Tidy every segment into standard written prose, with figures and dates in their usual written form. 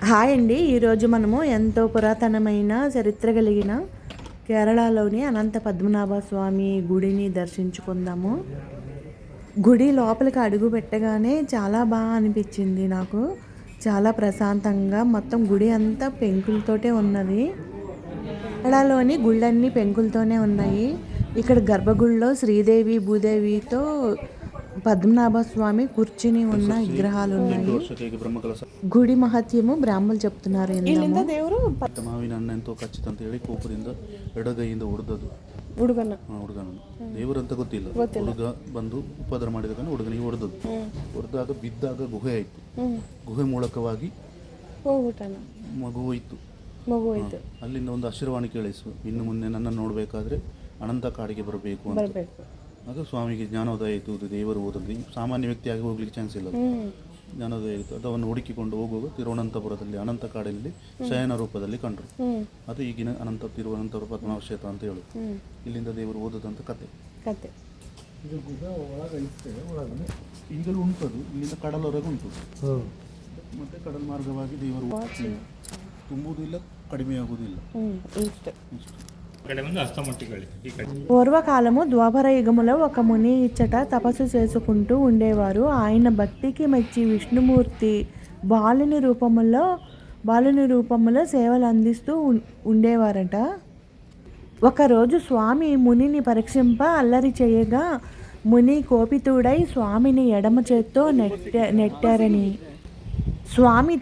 Hi అండి. ఈరోజు మనము ఎంతో పురాతనమైన చరిత్ర కలిగిన కేరళలోని అనంత పద్మనాభ స్వామి గుడిని దర్శించుకుందాము. గుడి లోపలికి అడుగు పెట్టగానే చాలా బాగా అనిపించింది నాకు. చాలా ప్రశాంతంగా మొత్తం గుడి అంతా పెంకులతోటే ఉన్నది. కేరళలోని గుళ్ళన్నీ పెంకులతోనే ఉన్నాయి. ఇక్కడ గర్భగుడిలో శ్రీదేవి భూదేవితో పద్మనాభ స్వామి కూర్చుని ఉన్న విగ్రహాలు ఉన్నాయి. ಗುಡಿ ಮಹತ್ಯಮು ಬ್ರಾಹ್ಮಣರು చెప్తున్నారు. ಇಲ್ಲಿಂದ ದೇವರು ಮಾವಿನ ಹಣ್ಣು ಎಂತೋ ಕಚ್ಚಿತ ಅಂತ ಹೇಳಿ ಕೋಪದಿಂದ ಎಡಗೈಯಿಂದ ಹೊಡೆದದು ಹುಡುಗನ ದೇವರಂತ ಗೊತ್ತಿಲ್ಲ. ಹುಡುಗ ಬಂದು ಉಪದ್ರ ಮಾಡಿದ ಕಾರಣ ಹುಡುಗನಿಗೆ ಹೊಡೆದದ್ದು. ಹೊಡೆದಾಗ ಬಿದ್ದಾಗ ಗುಹೆ ಆಯ್ತು. ಗುಹೆ ಮೂಲಕವಾಗಿ ಮಗು ಹೋಯ್ತು. ಅಲ್ಲಿಂದ ಒಂದು ಆಶೀರ್ವಾದ ಕೇಳಿಸು, ಇನ್ನು ಮುಂದೆ ನನ್ನ ನೋಡಬೇಕಾದ್ರೆ ಅನಂತ ಕಾಡಿಗೆ ಬರಬೇಕು ಅಂತ. ಅದು ಸ್ವಾಮಿಗೆ ಜ್ಞಾನೋದಯ ಆಯಿತು. ದೇವರು ಓದದ್ದು ಸಾಮಾನ್ಯ ವ್ಯಕ್ತಿಯಾಗಿ ಹೋಗ್ಲಿಕ್ಕೆ ಚಾನ್ಸ್ ಇಲ್ಲ. ಜ್ಞಾನೋದಯ ಆಯಿತು. ಅದನ್ನು ಹುಡುಕಿಕೊಂಡು ಹೋಗುವಾಗ ತಿರುವನಂತಪುರದಲ್ಲಿ ಅನಂತ ಕಾಡಿನಲ್ಲಿ ಶಯನ ರೂಪದಲ್ಲಿ ಕಂಡ್ರು. ಅದು ಈಗಿನ ತಿರುವನಂತಪುರ ಪದ್ಮನಾಭ ಕ್ಷೇತ್ರ ಅಂತ ಹೇಳುದು. ಇಲ್ಲಿಂದ ದೇವರು ಓದದಂತ ಕತೆ. ಇದು ಗುಹೆ ಒಳಗಡೆ ಈಗಲೂ ಉಂಟದು. ಇಲ್ಲಿಂದ ಕಡಲವರೆಗೆ ಉಂಟು. ಮತ್ತೆ ಕಡಲ ಮಾರ್ಗವಾಗಿ ದೇವರು ತುಂಬುವುದಿಲ್ಲ, ಕಡಿಮೆಯಾಗುವುದಿಲ್ಲ. పూర్వకాలము ద్వాపర యుగములో ఒక ముని ఇచ్చట తపస్సు చేసుకుంటూ ఉండేవారు. ఆయన భక్తికి మెచ్చి విష్ణుమూర్తి బాలుని రూపములో సేవలు అందిస్తూ ఉండేవారట. ఒకరోజు స్వామి మునిని పరీక్షింప అల్లరి చేయగా ముని కోపితుడై స్వామిని ఎడమ చేత్తో నెట్టారని, స్వామి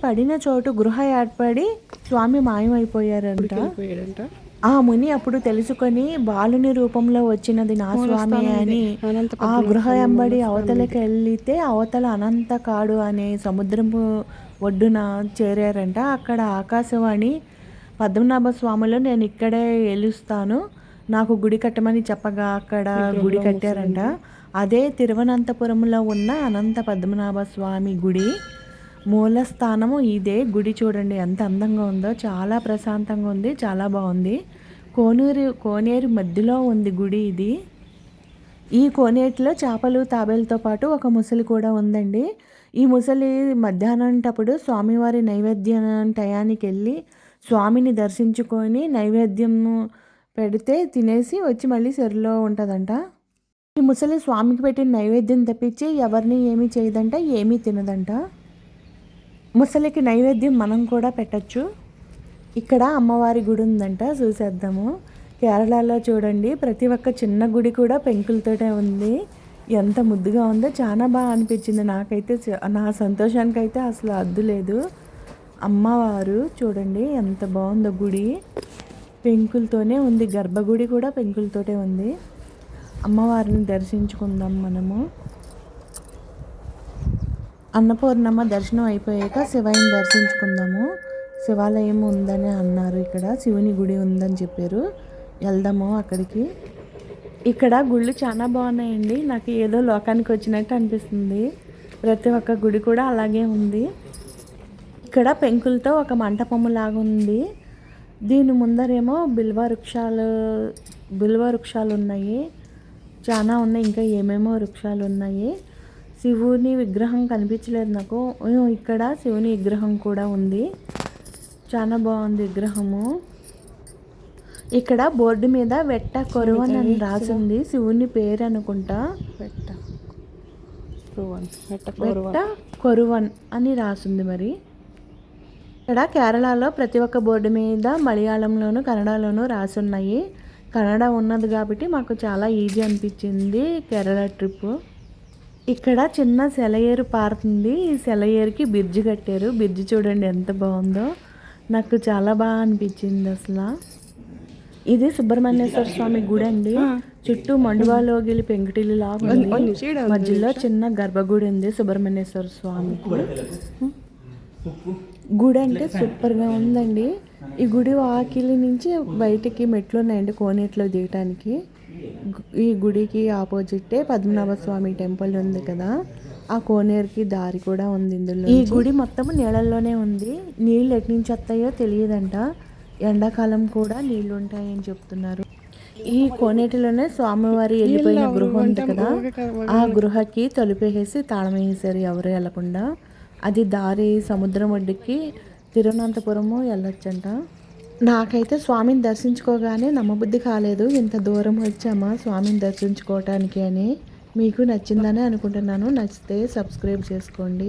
పడిన చోటు గృహ ఏర్పడి స్వామి మాయమైపోయారంట. ఆ ముని అప్పుడు తెలుసుకొని బాలుని రూపంలో వచ్చినది నా స్వామి అని ఆ గృహ ఎంబడి అవతలకి వెళ్తే అవతల అనంత కాడు అనే సముద్రము ఒడ్డున చేరారంట. అక్కడ ఆకాశవాణి పద్మనాభ స్వాములు నేను ఇక్కడే వెలుస్తాను, నాకు గుడి కట్టమని చెప్పగా అక్కడ గుడి కట్టారంట. అదే తిరువనంతపురంలో ఉన్న అనంత పద్మనాభ స్వామి గుడి మూల స్థానము ఇదే. గుడి చూడండి ఎంత అందంగా ఉందో, చాలా ప్రశాంతంగా ఉంది, చాలా బాగుంది. కోనేరు మధ్యలో ఉంది గుడి ఇది. ఈ కోనేటిలో చేపలు తాబేలతో పాటు ఒక ముసలి కూడా ఉందండి. ఈ ముసలి మధ్యాహ్నంటప్పుడు స్వామివారి నైవేద్యం టయానికి వెళ్ళి స్వామిని దర్శించుకొని నైవేద్యం పెడితే తినేసి వచ్చి మళ్ళీ చెరులో ఉంటుందంట. ఈ ముసలి స్వామికి పెట్టిన నైవేద్యం తప్పించి ఎవరిని ఏమీ చేయదంట, ఏమీ తినదంట. ముసలికి నైవేద్యం మనం కూడా పెట్టచ్చు. ఇక్కడ అమ్మవారి గుడి ఉందంట, చూసేద్దాము. కేరళలో చూడండి ప్రతి ఒక్క చిన్న గుడి కూడా పెంకులతోటే ఉంది. ఎంత ముద్దుగా ఉందో, చాలా బాగా అనిపించింది నాకైతే. నా సంతోషానికైతే అసలు అద్దు లేదు. అమ్మవారు చూడండి ఎంత బాగుందో గుడి, పెంకులతోనే ఉంది. గర్భగుడి కూడా పెంకులతోటే ఉంది. అమ్మవారిని దర్శించుకుందాం మనము. అన్నపూర్ణమ్మ దర్శనం అయిపోయాక శివయ్యని దర్శించుకుందాము. శివాలయం ఉందని అన్నారు, ఇక్కడ శివుని గుడి ఉందని చెప్పారు. వెళ్దాము అక్కడికి. ఇక్కడ గుళ్ళు చాలా బాగున్నాయండి. నాకు ఏదో లోకానికి వచ్చినట్టు అనిపిస్తుంది. ప్రతి ఒక్క గుడి కూడా అలాగే ఉంది. ఇక్కడ పెంకులతో ఒక మంటపము లాగా ఉంది. దీని ముందరేమో బిల్వ వృక్షాలు ఉన్నాయి, చాలా ఉన్నాయి. ఇంకా ఏమేమో వృక్షాలు ఉన్నాయి. శివుని విగ్రహం కనిపించలేదు నాకు. ఇక్కడ శివుని విగ్రహం కూడా ఉంది, చాలా బాగుంది విగ్రహము. ఇక్కడ బోర్డు మీద వెట్ట కొరువన్ అని రాసింది, శివుని పేరు అనుకుంటా. వెట్ట కొరువన్ అని రాసింది. మరి ఇక్కడ కేరళలో ప్రతి ఒక్క బోర్డు మీద మలయాళంలోను కన్నడలోనూ రాసి ఉన్నాయి. కన్నడ ఉన్నది కాబట్టి మాకు చాలా ఈజీ అనిపించింది కేరళ ట్రిప్. ఇక్కడ చిన్న సెలయేరు పారుతుంది. ఈ సెలయేరుకి బ్రిడ్జి కట్టారు. బ్రిడ్జి చూడండి ఎంత బాగుందో, నాకు చాలా బాగా అనిపించింది అసలు. ఇది సుబ్రహ్మణ్యేశ్వర స్వామి గుడి అండి. చుట్టూ మండువాలోగిలి పెంకుటిల్లు లాగా ఉంది. మధ్యలో చిన్న గర్భగుడి ఉంది సుబ్రహ్మణ్యేశ్వర స్వామికి. గుడి అంటే సూపర్గా ఉందండి. ఈ గుడి వాకిలి నుంచి బయటికి మెట్లు ఉన్నాయండి కోనేట్లో దిగటానికి. ఈ గుడికి ఆపోజిట్టే పద్మనాభ స్వామి టెంపుల్ ఉంది కదా, ఆ కోనేరుకి దారి కూడా ఉంది ఇందులో. ఈ గుడి మొత్తం నీళ్ళల్లోనే ఉంది. నీళ్ళు ఎటు నుంచి వస్తాయో తెలియదంట. ఎండాకాలం కూడా నీళ్ళు ఉంటాయని చెప్తున్నారు. ఈ కోనేటిలోనే స్వామివారి వెళ్ళిపోయిన గృహ ఉంది కదా, ఆ గృహకి తలుపేసి తాళం వేసారు ఎవరు వెళ్లకుండా. అది దారి సముద్రం ఒడ్డుకి తిరువనంతపురము వెళ్ళొచ్చంట. నాకైతే స్వామిని దర్శించుకోగానే నమ్మబుద్ధి కాలేదు, ఇంత దూరం వచ్చామా స్వామిని దర్శించుకోవటానికి అని. మీకు నచ్చిందని అనుకుంటున్నాను. నచ్చితే సబ్స్క్రైబ్ చేసుకోండి.